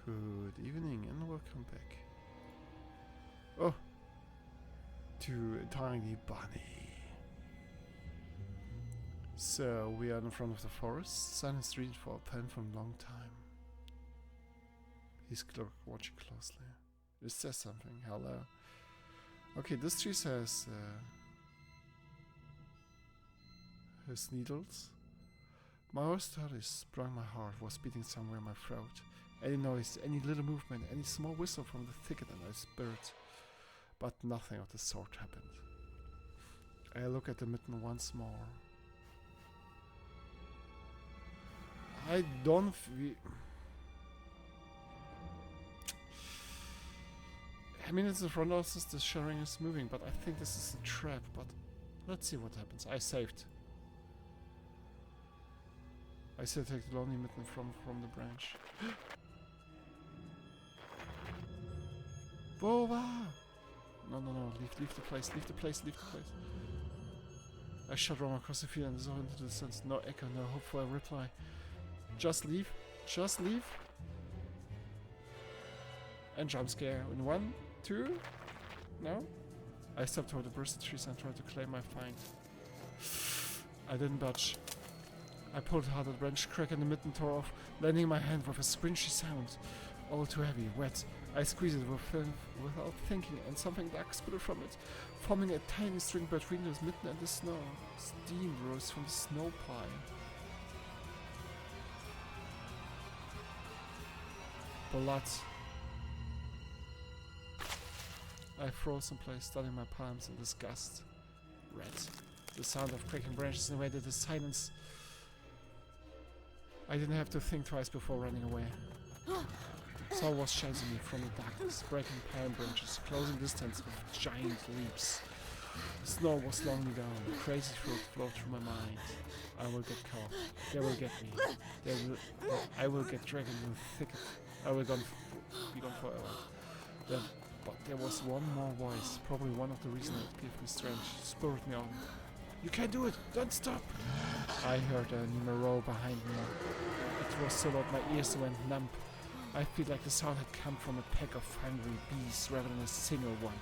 Good evening and welcome back. Oh, to Tiny Bunny. So we are in front of the forest. Sun is reading for a pen for a long time. He's watching closely. It says something. Hello. Okay, this tree says his needles. My horse started sprung. My heart was beating somewhere in my throat. Any noise, any little movement, any small whistle from the thicket and I spirit. But nothing of the sort happened. I look at the mitten once more. I don't I mean, it's in front of us, the sharing is moving, but I think this is a trap, but let's see what happens. I saved. I still take the lonely mitten from the branch. Boba! No, leave the place. I shot round across the field and saw into the distance. No echo, no hope for a reply. Just leave. And jump scare in 1, 2. No? I stepped toward the bursted trees and tried to claim my find. I didn't budge. I pulled hard at the branch, crack and the mitten tore off, landing my hand with a squinchy sound. All too heavy, wet. I squeezed it without thinking, and something dark spilled from it, forming a tiny string between the mitten and the snow. Steam rose from the snow pile. Blood. I froze in place, studying my palms in disgust. Red. The sound of cracking branches invaded the silence. I didn't have to think twice before running away. Saul was chasing me from the darkness, breaking pine branches, closing distance with giant leaps. The snow was slowing me down. Crazy thoughts flowed through my mind. I will get caught. They will get me. I will get dragged into the thicket. I will be gone forever. But there was one more voice, probably one of the reasons it gave me strength, spurred me on. You can do it! Don't stop! I heard a roar behind me. It was so loud my ears went numb. I feel like the sound had come from a pack of hungry bees rather than a single one.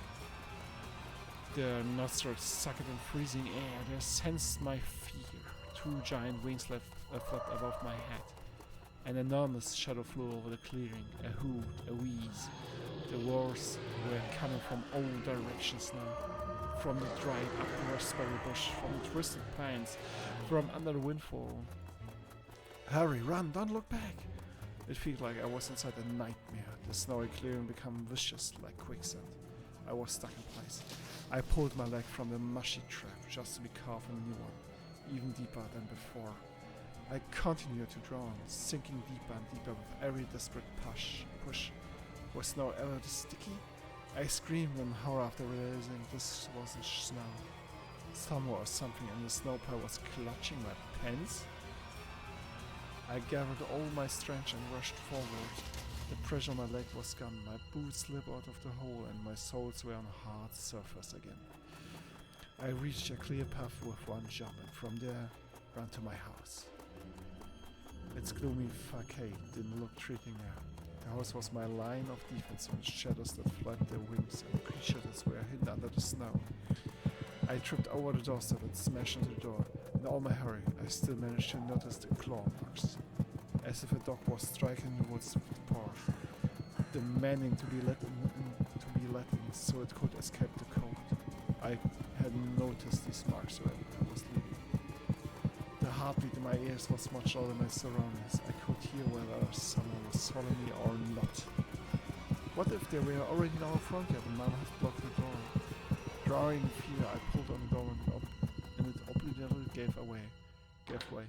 Their nostrils sucked in freezing air. They sensed my fear. 2 giant wings flapped above my head. An enormous shadow flew over the clearing. A hoot, a wheeze. The roars were coming from all directions now. From the dried up raspberry bush, from the twisted pines, from under the windfall. Hurry, run, don't look back! It felt like I was inside a nightmare. The snowy clearing became vicious like quicksand. I was stuck in place. I pulled my leg from the mushy trap just to be caught in a new one, even deeper than before. I continued to drown, sinking deeper and deeper with every desperate push. Was snow ever this sticky? I screamed in horror after realizing this wasn't snow. Someone or something in the snow pile was clutching my pants. I gathered all my strength and rushed forward. The pressure on my leg was gone, my boots slipped out of the hole and my soles were on a hard surface again. I reached a clear path with one jump and from there ran to my house. Its gloomy facade didn't look threatening now. The house was my line of defense from shadows that flapped their wings and creatures that were hidden under the snow. I tripped over the doorstep and smashed into the door. In all my hurry, I still managed to notice the claw marks, as if a dog was striking the woods with the paw, demanding to be let in so it could escape the cold. I had noticed these marks when I was leaving. The heartbeat in my ears was much louder than my surroundings. I could hear whether someone was following me or not. What if they were already in our front yard and Mom had blocked the door? Drawing in fear, I pulled on the door and it obediently gave way.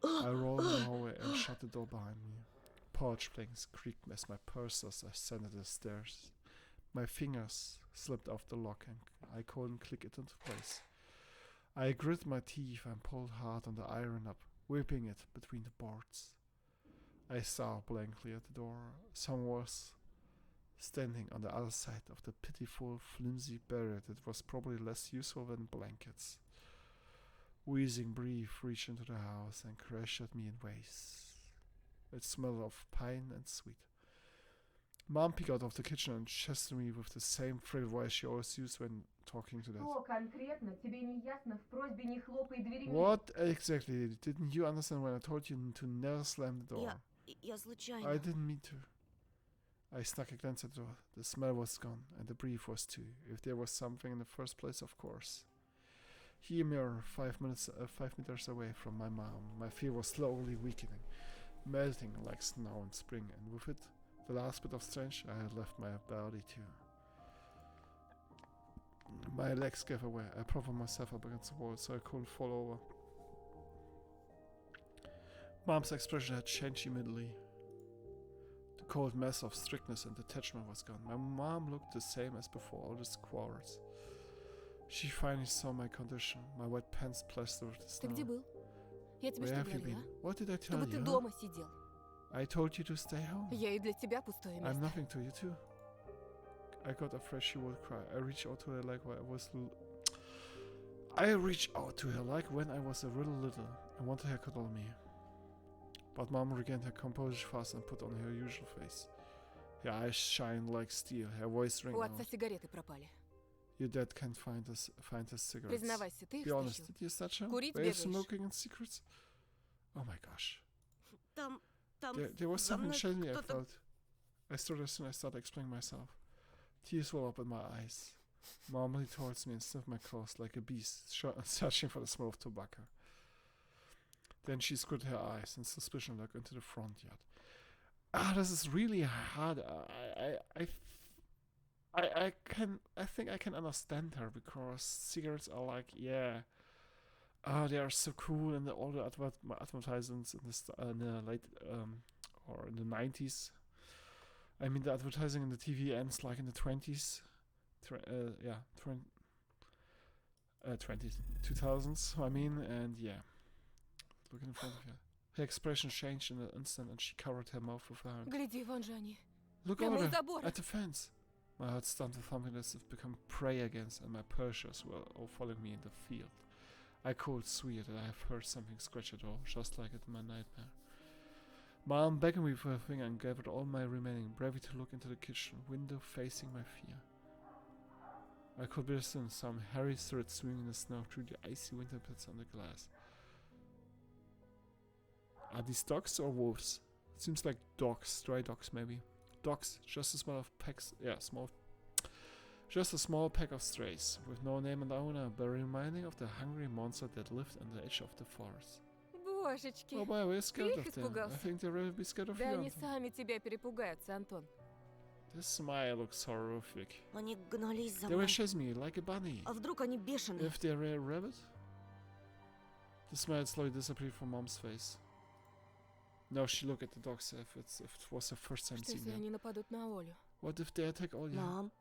I rolled in the hallway and shut the door behind me. Porch planks creaked as my purse as I ascended the stairs. My fingers slipped off the lock and I couldn't click it into place. I grit my teeth and pulled hard on the iron up, whipping it between the boards. I stared blankly at the door. Someone was standing on the other side of the pitiful, flimsy barrier that was probably less useful than blankets. Wheezing breath reached into the house and crashed at me in waves. It smelled of pine and sweet. Mom peeked out of the kitchen and chested me with the same frail voice she always used when talking to Dad. Что конкретно тебе не ясно в просьбе не хлопай дверьми? What exactly didn't you understand when I told you to never slam the door? Я случайно. I didn't mean to. I snuck a glance at the door. The smell was gone, and the brief was too. If there was something in the first place, of course. Here we are, 5 meters away from my mom. My fear was slowly weakening, melting like snow in spring, and with it, the last bit of strength I had left my body too. My legs gave away. I propped myself up against the wall so I couldn't fall over. Mom's expression had changed immediately. The cold mass of strictness and detachment was gone. My mom looked the same as before all these quarrels. She finally saw my condition. My wet pants plastered with the Ты где snow. был? Я тебе Where что have you говорила? been? What did I tell Чтобы ты you? дома сидел. I told you to stay home. Я и для тебя пустое I'm место. nothing to you too. I got afraid she would cry. I reached out to her like when I was I reached out to her like when I was a little and wanted her to cuddle me. But Mom regained her composure fast and put on her usual face. Her eyes shined like steel. Her voice rang У out. отца сигареты пропали. Your dad can't find his cigarettes. Признавайся, ты их Be honest, стащил. did you snatch them? Курить Were you бегаешь. smoking in secrets? Oh my gosh. Там There was за something мной shiny I кто-то- felt. I stood as soon as I started explaining myself. Tears welled up in my eyes. Mom leaned towards me and sniffed my clothes like a beast, searching for the smell of tobacco. Then she squinted her eyes and suspicion looked into the front yard. This is really hard. I think I can understand her because cigarettes are like, yeah, they are so cool in all the advertisements in the late or in the 90s. I mean, the advertising in the TV ends like in the 20s. 2000s, I mean, and yeah. Look in front of her. Her expression changed in an instant and she covered her mouth with her hand. Гляди, вон же они. Look Прямо over у there, забора. at the fence. My heart stunned with something as if become prey against, and my pursuers were all following me in the field. I called sweet that I have heard something scratch at all, just like in my nightmare. Mom beckoned me with her finger and gathered all my remaining bravery to look into the kitchen window facing my fear. I could discern some hairy threads swinging in the snow through the icy winter pits on the glass. Are these dogs or wolves? It seems like dogs, stray dogs maybe. Dogs, just a small pack of strays, with no name and owner, but reminding of the hungry monster that lived on the edge of the forest. Божечки. Oh boy, we're scared Ты их of them. I испугался? think they'll really be scared of Да you. они Anton. сами тебя перепугаются, Антон. This smile looks horrific. Они гнались за They were мной. chasing me like a bunny. А вдруг они бешеные? If they're a rabbit? The smile slowly disappeared from Mom's face. Now she looked at the dogs if it was her first time Что seeing если them. они нападут на Олю? What if they attack all you? Мам.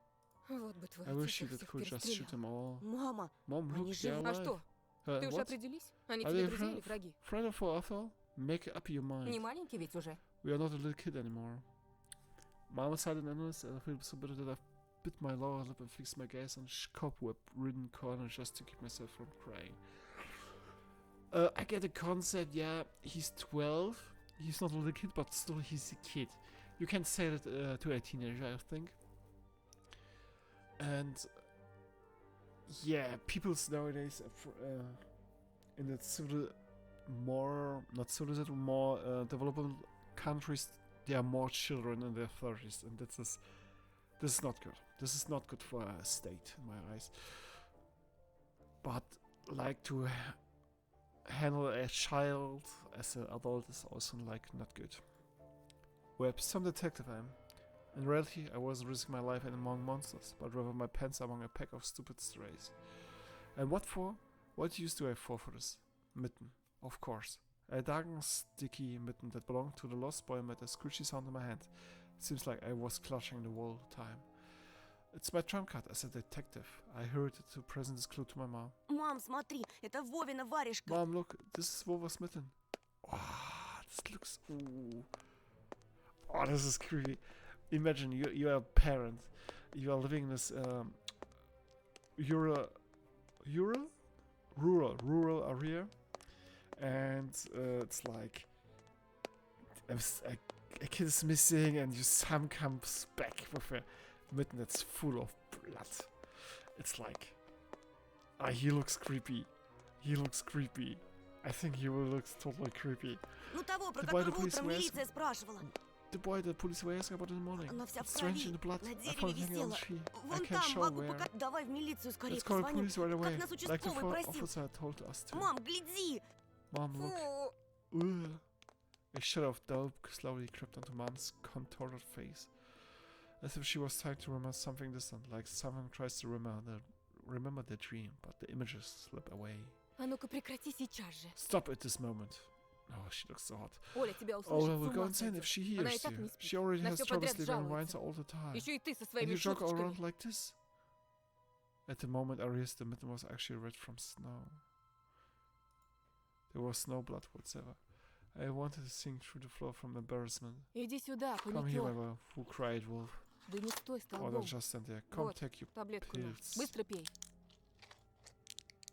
Вот бы твой I wish you отец их could всех just shoot перестрелял. them all. Мама, Mom, они look, they're живы. А alive. что? Ты уже What? определись? Они Are тебе they друзья или враги? Friend of Othel? Make up your mind. Не маленький ведь уже. We are not a little kid anymore. Mom sighed in endless, and I feel so bitter that I bit my lower lip and fixed my gaze on a cobweb-ridden corner just to keep myself from crying. I get the concept, yeah, he's 12. He's not a little kid, but still he's a kid. You can say that to a teenager, I think. And yeah, people nowadays in the more developed countries, there are more children in their 30s, and this is not good. This is not good for a state, in my eyes. But like to handle a child as an adult is also like not good. Well, some detective I am. In reality, I wasn't risking my life among monsters, but rather my pants among a pack of stupid strays. And what for? What use do I have for this? Mitten, of course. A dark and sticky mitten that belonged to the lost boy made a screechy sound in my hand. It seems like I was clutching the whole time. It's my trump card as a detective. I heard it to present this clue to my mom. Мам, смотри, это Вовина варежка. Mom, look, this is Wolver's mitten. Oh, this looks... Ooh. Oh, this is creepy. Imagine you are a parent. You are living in this rural area, and it's like a kid is missing, and your son comes back with a mitten that's full of blood. It's like, he looks creepy. He looks creepy. I think he looks totally creepy. Ну того, про The boy the которого police утром were милиция спрашивала. The boy the police were asking about in the morning. Она вся в It's drenched in the крови. blood. На I дереве found hanging on висела. the tree. I Вон can't там, show могу where. показать. Давай в милицию скорее Let's call the позвоним. police right away. нас Like the участковый просил. officer told us to. Мам, гляди! Mom, look. Фу! Ugh. A shadow of doubt slowly crept onto Mom's contorted face, as if she was trying to remember something distant, like someone tries to remember their dream, but the images slip away. А ну-ка прекрати сейчас же. Stop at this moment. Oh, she looks so hot. Оля тебя Oh, услышит, well, с we'll go ума insane сойдет. if she Она и hears так you. не спит. She already На has всё trouble подряд sleeping and whines жалуется. all the time. Еще и ты со And своими you jog шуточками. around like this? At the moment, I realized the mitten was actually red from snow. There was no blood whatsoever. I wanted to sink through the floor from embarrassment. Иди сюда, Come here, my паникер. wolf. Who cried, wolf? Да не стой Oh, столбом. they'll just stand there. Come, Вот. take your Таблетку на. pills. Быстро пей.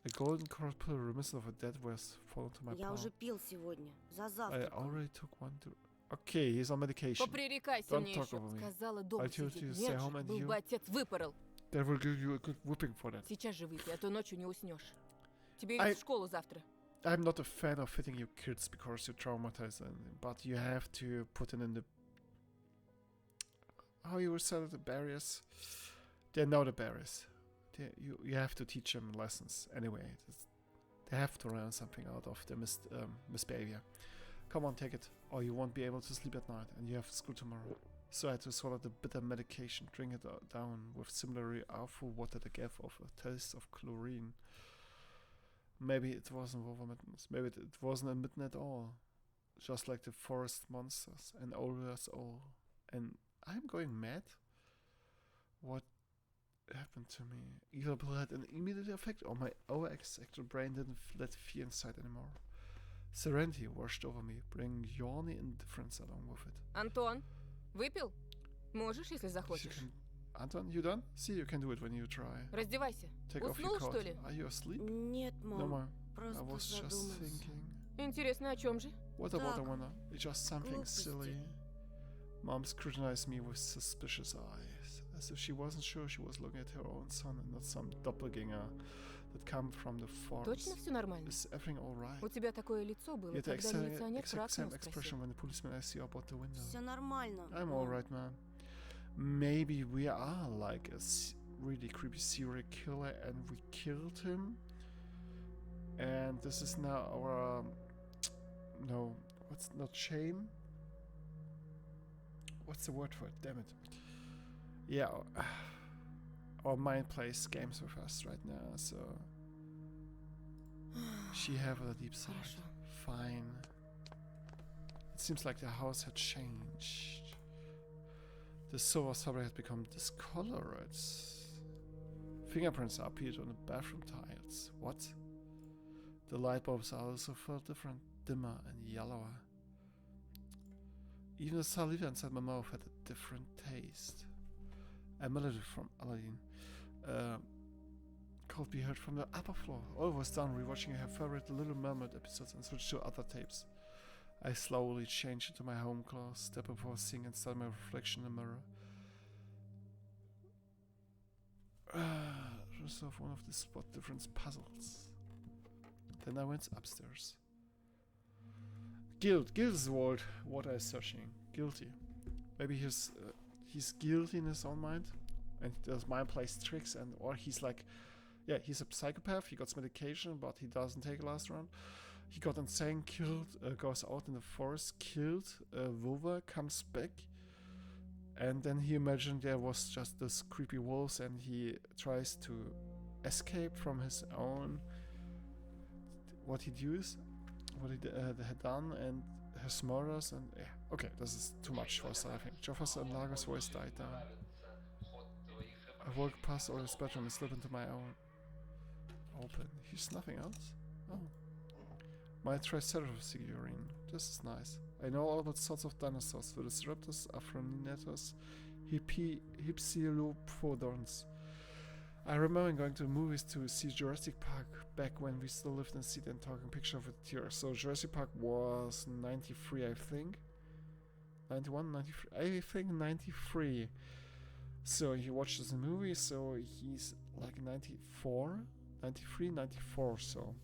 A golden colored pill reminiscent of a dead was fallen to my Я palm. уже пил сегодня. За I завтраком. already took one to... Okay, he's on medication. Попререкайся Don't мне talk еще. over me. Сказала, дома I told сидеть. you to Нет stay же, home and был you- бы отец выпорол. They will give you a good whipping for that. Сейчас же выпей, а то ночью не уснешь. Тебе I- ведь в школу завтра. I'm not a fan of hitting your kids because you're traumatized, but you have to put in the... How you would say it, the barriers? They know the barriers. You have to teach them lessons anyway. They have to learn something out of the misbehavior. Come on, take it, or you won't be able to sleep at night, and you have school tomorrow. So I had to swallow the bitter medication, drink it down with similarly awful water that gave off a taste of chlorine. Maybe it wasn't Wolvermittens. Maybe it wasn't a mitten at all. Just like the forest monsters, and older as all. And I'm going mad? What happened to me? Evil pill had an immediate effect, or my overactive brain didn't let fear inside anymore. Serenity washed over me, bringing yawny indifference along with it. Антон, выпил? Можешь, если You захочешь. can, Anton, you done? See, you can do it when you try. Раздевайся. Take off your Уснул, coat. что ли? Are you asleep? Нет, No, мам. mom. I Просто was just задумался. thinking. Интересно, о чем же? What about the Так, winner? It's just something глупости. silly. Mom scrutinized me with suspicious eyes, as if she wasn't sure she was looking at her own son and not some doppelganger that come from the forest. Точно все нормально? Is everything all right? У тебя такое лицо было, You had the когда милиционер про exact same окно expression спросил. when the policeman asked you about the window. Все нормально. I'm all right, man. Maybe we are like a really creepy serial killer and we killed him. And this is now our... no, what's not shame? What's the word for it? Damn it. Yeah, our mind plays games with us right now, so... She have a deep sigh. Хорошо. Fine. It seems like the house had changed. The silver subway had become discolored. Fingerprints appeared on the bathroom tiles. What? The light bulbs also felt different, dimmer and yellower. Even the saliva inside my mouth had a different taste. A melody from Aladdin could be heard from the upper floor. All was done rewatching her favorite Little Mermaid episodes and switched to other tapes. I slowly changed into my home clothes, step before seeing and studying my reflection in the mirror. Resolve one of the spot difference puzzles. Then I went upstairs. Guilt is what I'm searching. Guilty. Maybe he's guilty in his own mind, and does mind plays tricks, and or he's like, yeah, he's a psychopath. He got medication, but he doesn't take last round. He got insane, killed, goes out in the forest, killed, Vova comes back, and then he imagined there was just this creepy wolves, and he tries to escape from his own, what he had done, and his murders, and yeah, okay, this is too much for us, I think. Jefferson Lager's voice died down. I walked past Ollie's bedroom and slipped into my own. Open. He's nothing else? Oh. My Triceratops figurine. This is nice. I know all about sorts of dinosaurs. Velociraptors, Afroninators, Hypsilophodons. I remember going to the movies to see Jurassic Park back when we still lived in Seattle and talking picture of it here. So Jurassic Park was 93, I think. 91, 93, I think 93. So he watches the movie, so he's like 94, 93, 94, so.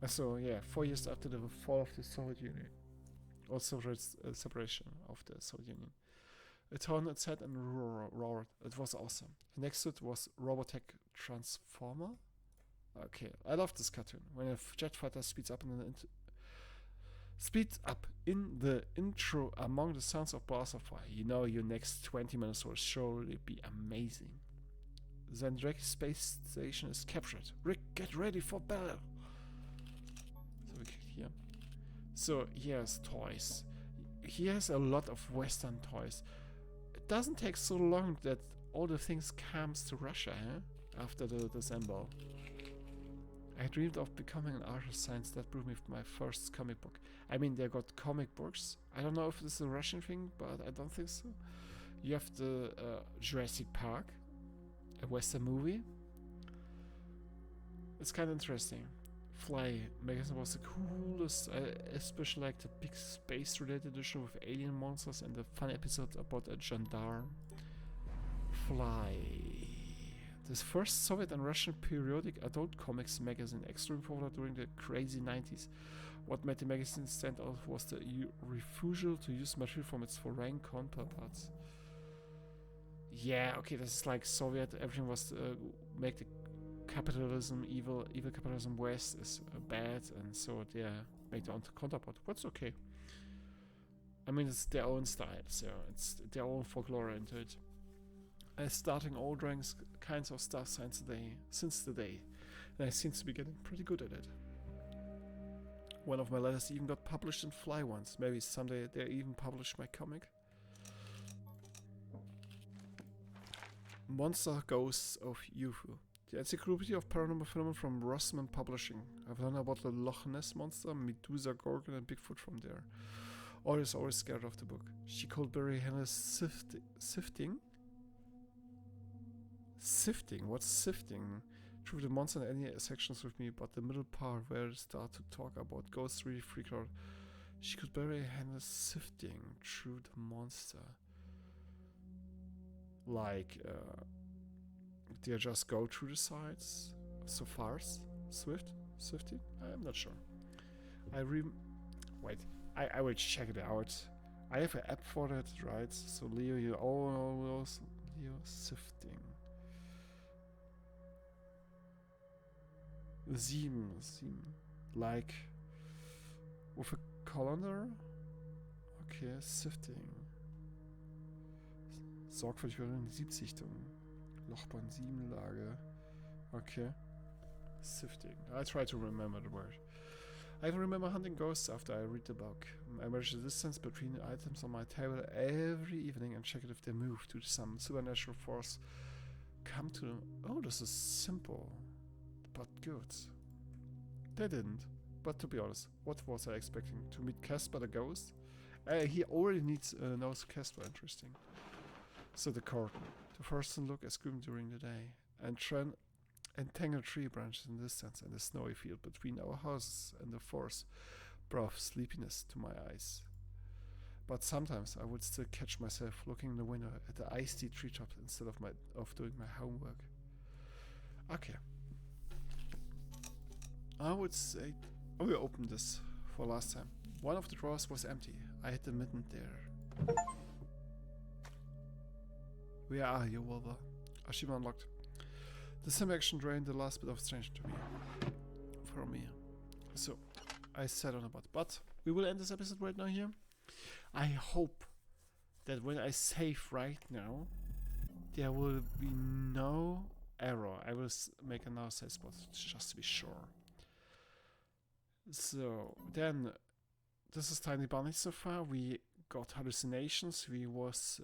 So yeah, 4 years after the fall of the Soviet Union. Also separation of the Soviet Union. It turned its head and roared. It was awesome. Next to it was Robotech Transformer. Okay, I love this cartoon. When a jet fighter speeds up in the intro among the sounds of bars of fire, you know your next 20 minutes will surely be amazing. Then Drake's space station is captured. Rick, get ready for battle. So we click here. So he has toys. He has a lot of Western toys. It doesn't take so long that all the things comes to Russia, after the disassemble. I dreamed of becoming an artist since that brought me my first comic book. I mean, they got comic books. I don't know if this is a Russian thing, but I don't think so. You have the Jurassic Park, a Western movie. It's kind of interesting. Fly magazine was the coolest. I especially like the big space-related edition with alien monsters and the fun episode about a gendarme. Fly. This first Soviet and Russian periodic adult comics magazine, extremely popular during the crazy 90s. What made the magazine stand out was the refusal to use material from its foreign counterparts. Yeah, okay, this is like Soviet. Everything was make the capitalism evil capitalism West is bad, and so make the counterpart. What's okay? I mean, it's their own style, so it's their own folklore into it. Starting all drawings kinds of stuff since the day, and I seem to be getting pretty good at it. One of my letters even got published in Fly once. Maybe someday they even publish my comic. Monster Ghosts of UFO. The Encyclopedia of Paranormal Phenomena from Rossmann Publishing. I've learned about the Loch Ness Monster, Medusa, Gorgon, and Bigfoot from there. Always scared of the book. She called Barry Hannah's sifting? Sifting? What's sifting? Through the monster in any sections with me, but the middle part where it started to talk about ghosts really freaked out. She could Barry Hannah's sifting through the monster. Like, they just go through the sides so fast? Swifty? I'm not sure. Wait, I will check it out. I have an app for that, right? So Leo, Leo sifting. 7. Like with a calendar? Okay, sifting. Sorgfältig für die Siebsichtung. Lochbahn 7 Lage. Okay. Sifting. I try to remember the word. I even remember hunting ghosts after I read the book. I measure the distance between the items on my table every evening and check it if they move to some supernatural force. Come to them. Oh, this is simple. But good. They didn't. But to be honest, what was I expecting? To meet Casper the ghost? He already knows Casper, interesting. So the curtain. The first look at Scream during the day. And entangled tree branches in the distance and the snowy field between our houses and the forest brought sleepiness to my eyes. But sometimes I would still catch myself looking in the window at the icy treetops instead of doing my homework. Okay. I would say I will open this for last time. One of the drawers was empty. I had the mitten there. Where are you, Wolver? Archive unlocked. The sim action drained the last bit of strange to me. From me. So, I sat on a butt. But we will end this episode right now here. I hope that when I save right now, there will be no error. I will make another save spot just to be sure. So, then, this is Tiny Bunny so far. We got hallucinations. We was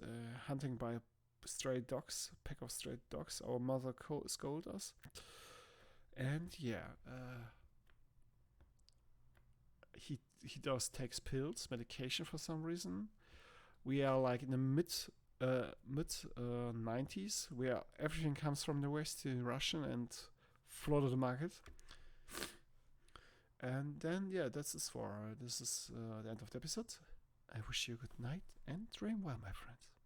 hunting by stray dogs, pack of stray dogs. Our mother scolded us. And yeah, he does takes pills, medication for some reason. We are like in the mid 90s, where everything comes from the West to Russian and flooded the market. And then yeah, this is the end of the episode. I wish you a good night and dream well, my friends.